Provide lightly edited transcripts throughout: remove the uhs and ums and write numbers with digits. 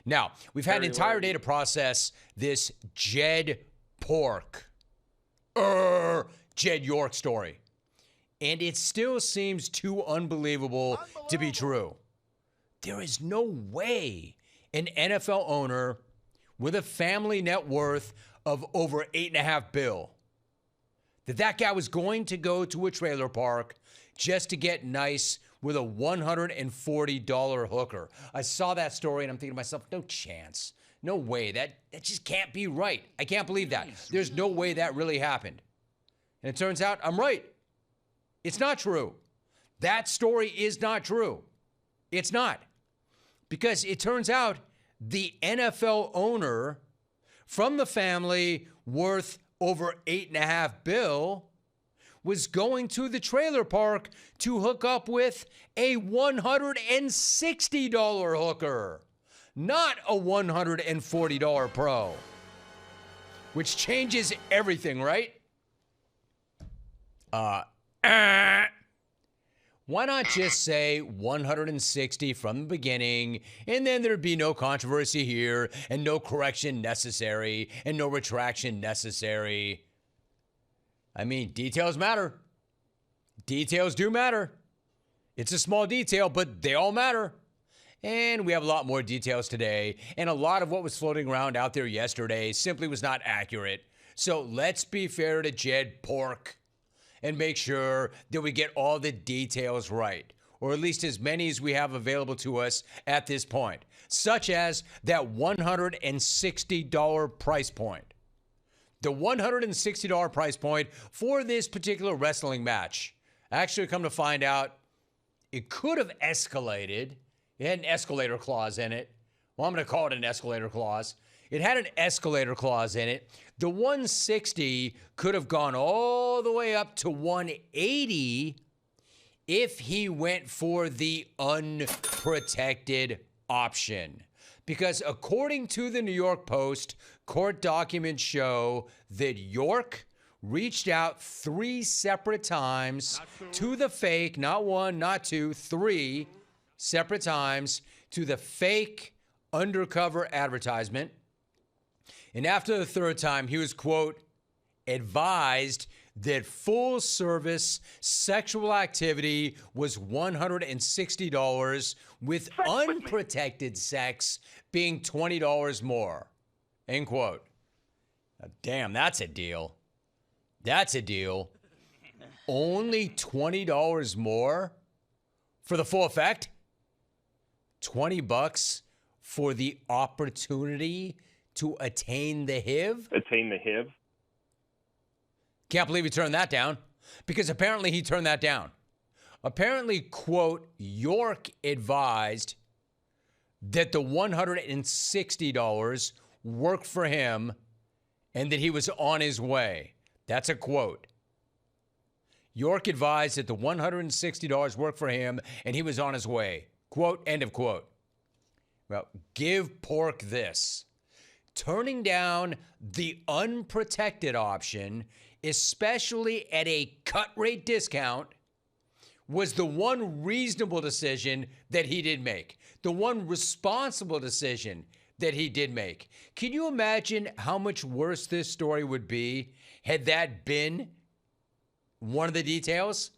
Now, we've had an entire day to process this Jed York story. And it still seems too unbelievable to be true. There is no way an NFL owner with a family net worth of over $8.5 billion that guy was going to go to a trailer park just to get nice with a $140 hooker. I saw that story and I'm thinking to myself, no chance. No way. That just can't be right. I can't believe that. There's no way that really happened. And it turns out I'm right. It's not true. That story is not true. It's not. Because it turns out the NFL owner from the family worth over $8.5 billion was going to the trailer park to hook up with a $160 hooker, not a $140 pro, which changes everything, right? Why not just say 160 from the beginning, and then there'd be no controversy here, and no correction necessary, and no retraction necessary? I mean, details matter. Details do matter. It's a small detail, but they all matter. And we have a lot more details today, and a lot of what was floating around out there yesterday simply was not accurate. So let's be fair to Jed York and make sure that we get all the details right, or at least as many as we have available to us at this point, such as that $160 price point. The $160 price point for this particular wrestling match. Actually, come to find out, it could have escalated. It had an escalator clause in it. Well, I'm going to call it an escalator clause. It had an escalator clause in it. The 160 could have gone all the way up to 180 if he went for the unprotected option. Because according to the New York Post, court documents show that York reached out 3 separate times to the fake, not one, not two, 3 separate times to the fake undercover advertisement. And after the 3rd time, he was, quote, advised that full service sexual activity was $160 with unprotected sex being $20 more, end quote. Now, damn, that's a deal. That's a deal. Only $20 more for the full effect? $20 for the opportunity to attain the HIV? Attain the HIV? Can't believe he turned that down, because apparently he turned that down. Apparently, quote, York advised that the $160 worked for him and that he was on his way. That's a quote. York advised that the $160 worked for him and he was on his way. Quote, end of quote. Well, give Pork this. Turning down the unprotected option, especially at a cut rate discount, was the one reasonable decision that he did make. The one responsible decision that he did make. Can you imagine how much worse this story would be had that been one of the details?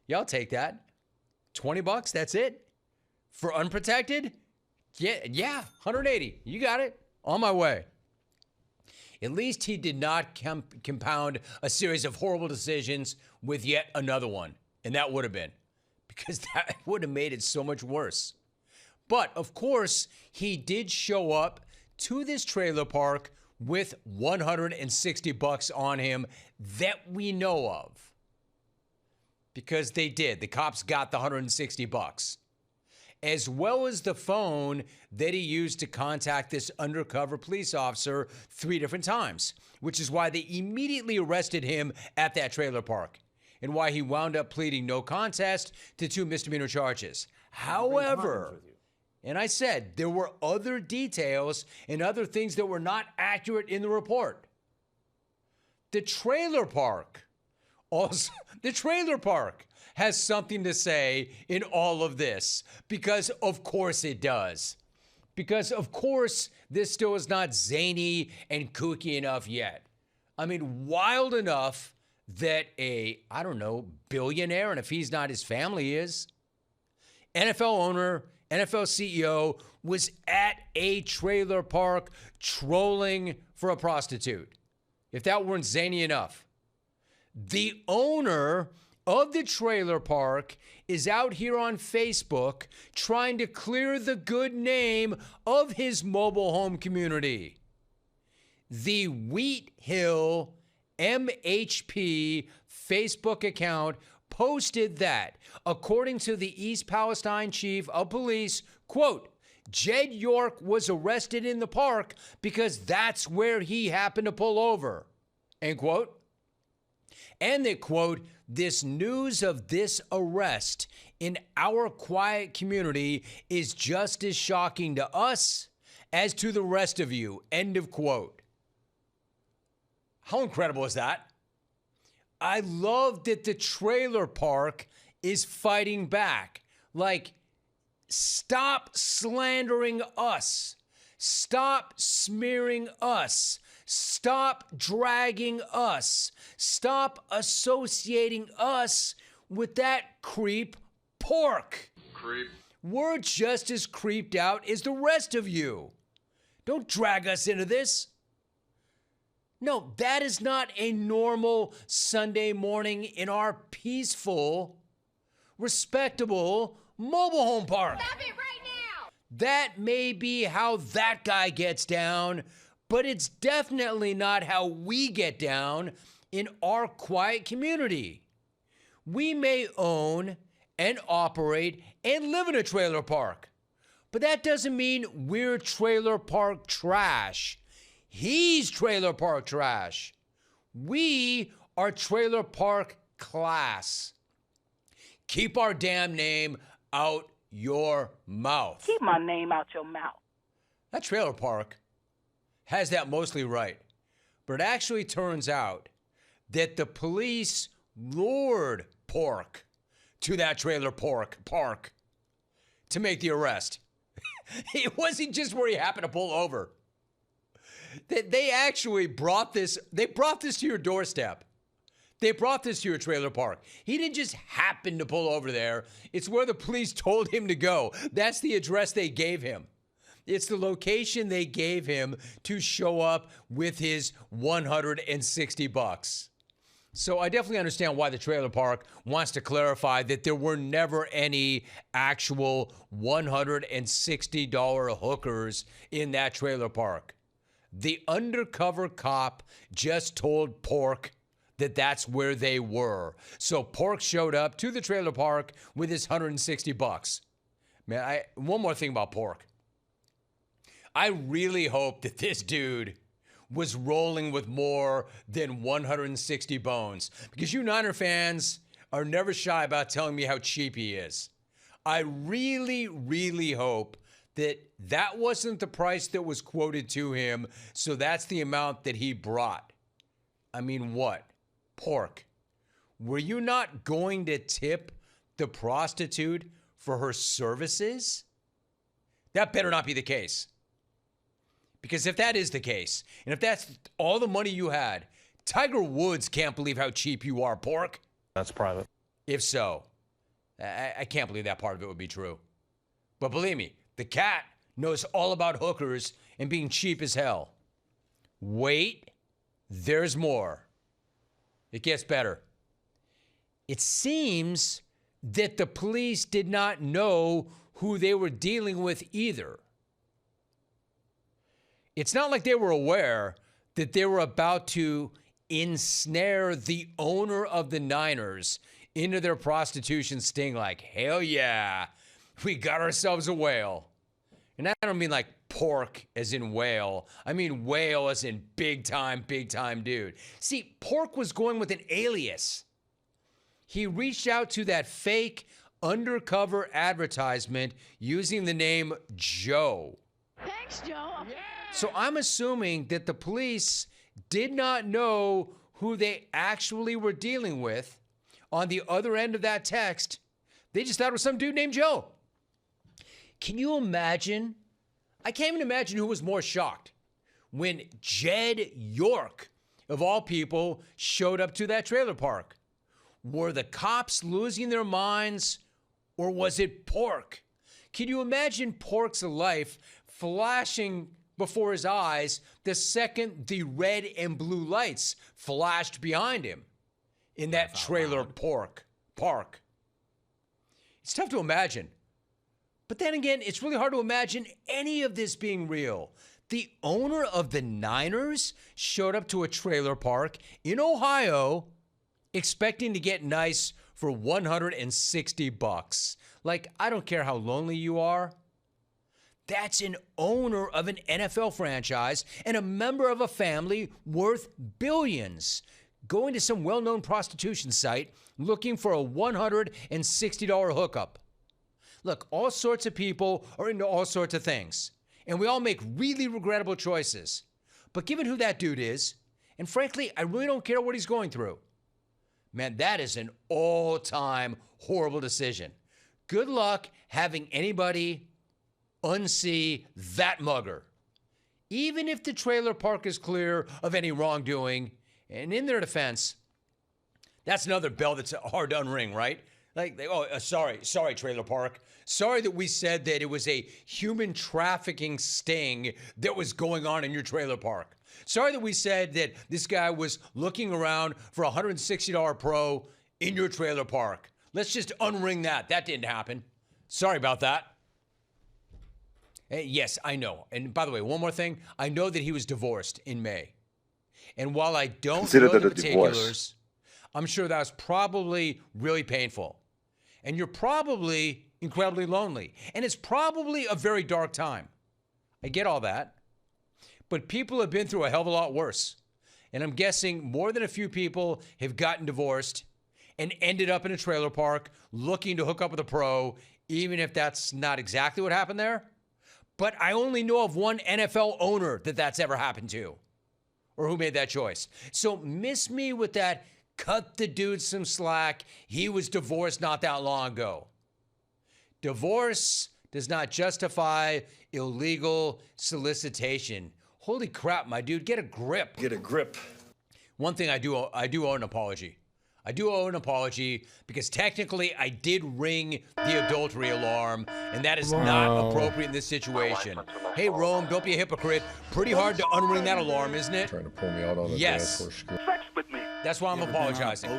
Yeah, I'll take that. $20, that's it? For unprotected? Yeah, 180. You got it. On my way. At least he did not compound a series of horrible decisions with yet another one. And that would have been. Because that would have made it so much worse. But, of course, he did show up to this trailer park with $160 on him that we know of. Because they did. The cops got the $160. As well as the phone that he used to contact this undercover police officer 3 different times, which is why they immediately arrested him at that trailer park and why he wound up pleading no contest to 2 misdemeanor charges. However, and I said there were other details and other things that were not accurate in the report. The trailer park has something to say in all of this, because of course it does. Because, of course, this still is not zany and kooky enough yet. I mean, wild enough that I don't know, billionaire, and if he's not, his family is, NFL owner, NFL CEO, was at a trailer park trolling for a prostitute. If that weren't zany enough. The owner of the trailer park is out here on Facebook trying to clear the good name of his mobile home community. The Wheat Hill MHP Facebook account posted that, according to the East Palestine chief of police, quote, Jed York was arrested in the park because that's where he happened to pull over, end quote. And that, quote, this news of this arrest in our quiet community is just as shocking to us as to the rest of you, end of quote. How incredible is that? I love that the trailer park is fighting back. Like, stop slandering us. Stop smearing us. Stop dragging us. Stop associating us with that creep pork. Creep. We're just as creeped out as the rest of you. Don't drag us into this. No, that is not a normal Sunday morning in our peaceful, respectable mobile home park. Stop it right now! That may be how that guy gets down, but it's definitely not how we get down in our quiet community. We may own and operate and live in a trailer park, but that doesn't mean we're trailer park trash. He's trailer park trash. We are trailer park class. Keep our damn name out your mouth. Keep my name out your mouth. That trailer park has that mostly right. But it actually turns out that the police lured pork to that trailer park to make the arrest. It wasn't just where he happened to pull over. They actually brought this to your doorstep. They brought this to your trailer park. He didn't just happen to pull over there. It's where the police told him to go. That's the address they gave him. It's the location they gave him to show up with his $160. So I definitely understand why the trailer park wants to clarify that there were never any actual $160 hookers in that trailer park. The undercover cop just told Pork that that's where they were. So Pork showed up to the trailer park with his $160. Man, one more thing about Pork. I really hope that this dude was rolling with more than 160 bones, because you Niner fans are never shy about telling me how cheap he is. I really, really hope that wasn't the price that was quoted to him, so that's the amount that he brought. I mean, what? Pork, were you not going to tip the prostitute for her services? That better not be the case. Because if that is the case, and if that's all the money you had, Tiger Woods can't believe how cheap you are, Pork. That's private. If so, I can't believe that part of it would be true. But believe me, the cat knows all about hookers and being cheap as hell. Wait, there's more. It gets better. It seems that the police did not know who they were dealing with either. It's not like they were aware that they were about to ensnare the owner of the Niners into their prostitution sting. Like, hell yeah, we got ourselves a whale. And I don't mean like pork as in whale. I mean whale as in big time dude. See, Pork was going with an alias. He reached out to that fake undercover advertisement using the name Joe. Thanks, Joe. Yeah. So I'm assuming that the police did not know who they actually were dealing with on the other end of that text. They just thought it was some dude named Joe. Can you imagine I can't even imagine who was more shocked when Jed York, of all people, showed up to that trailer park. Were the cops losing their minds, or was it Pork? Can you imagine Pork's life flashing before his eyes the second the red and blue lights flashed behind him in that trailer park? It's tough to imagine. But then again, it's really hard to imagine any of this being real. The owner of the Niners showed up to a trailer park in Ohio expecting to get nice for $160. Like, I don't care how lonely you are. That's an owner of an NFL franchise and a member of a family worth billions going to some well-known prostitution site looking for a $160 hookup. Look, all sorts of people are into all sorts of things, and we all make really regrettable choices. But given who that dude is, and frankly, I really don't care what he's going through, man, that is an all-time horrible decision. Good luck having anybody unsee that mugger. Even if the trailer park is clear of any wrongdoing, and in their defense, that's another bell that's hard to unring, right? Like, sorry, trailer park. Sorry that we said that it was a human trafficking sting that was going on in your trailer park. Sorry that we said that this guy was looking around for a $160 pro in your trailer park. Let's just unring that. That didn't happen. Sorry about that. Yes, I know. And by the way, one more thing. I know that he was divorced in May. And while I don't know the particulars, I'm sure that was probably really painful. And you're probably incredibly lonely. And it's probably a very dark time. I get all that. But people have been through a hell of a lot worse. And I'm guessing more than a few people have gotten divorced and ended up in a trailer park looking to hook up with a pro, even if that's not exactly what happened there. But I only know of one NFL owner that's ever happened to, or who made that choice. So miss me with that, cut the dude some slack. He was divorced not that long ago. Divorce does not justify illegal solicitation. Holy crap, my dude, get a grip. Get a grip. One thing I do owe an apology. I do owe an apology because technically I did ring the adultery alarm, and that is not appropriate in this situation. Hey, Rome, don't be a hypocrite. Pretty hard to unring that alarm, isn't it? Trying to pull me out on the dance floor. Sex with me. That's why I'm apologizing.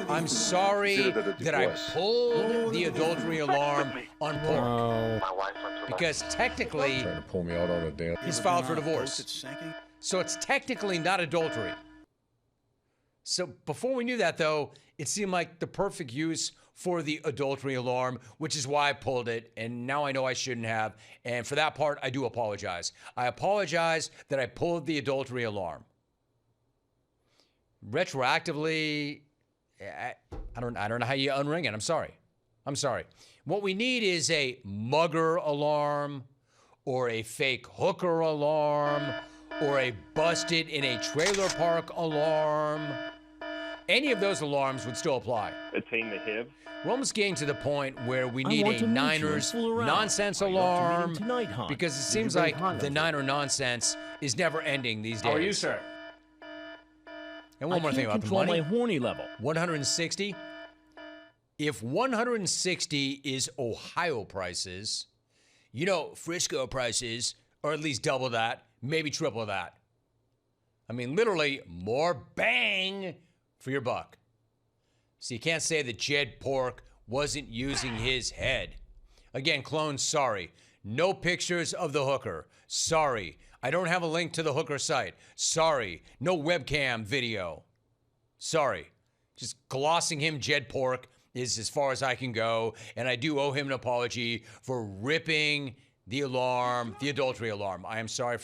I'm sorry that I pulled the adultery alarm on Pork. Because technically, Trying to pull me out on a dance. he's filed for divorce. So it's technically not adultery. So before we knew that, though, it seemed like the perfect use for the adultery alarm, which is why I pulled it. And now I know I shouldn't have. And for that part, I do apologize. I apologize that I pulled the adultery alarm. Retroactively, I don't know how you unring it. I'm sorry. What we need is a mugger alarm or a fake hooker alarm or a busted in a trailer park alarm. Any of those alarms would still apply. Attain the HIV. We're almost getting to the point where we need a Niners nonsense alarm because it seems like the Niner nonsense is never ending these days. How are you, sir? And one more thing about the money. I can't control my horny level. 160. If 160 is Ohio prices, you know, Frisco prices are at least double that, maybe triple that. I mean, literally more bang for your buck. So you can't say that Jed Pork wasn't using his head. Again, clones, sorry. No pictures of the hooker. Sorry. I don't have a link to the hooker site. Sorry. No webcam video. Sorry. Just glossing him, Jed Pork, is as far as I can go. And I do owe him an apology for ripping the alarm, the adultery alarm. I am sorry for that.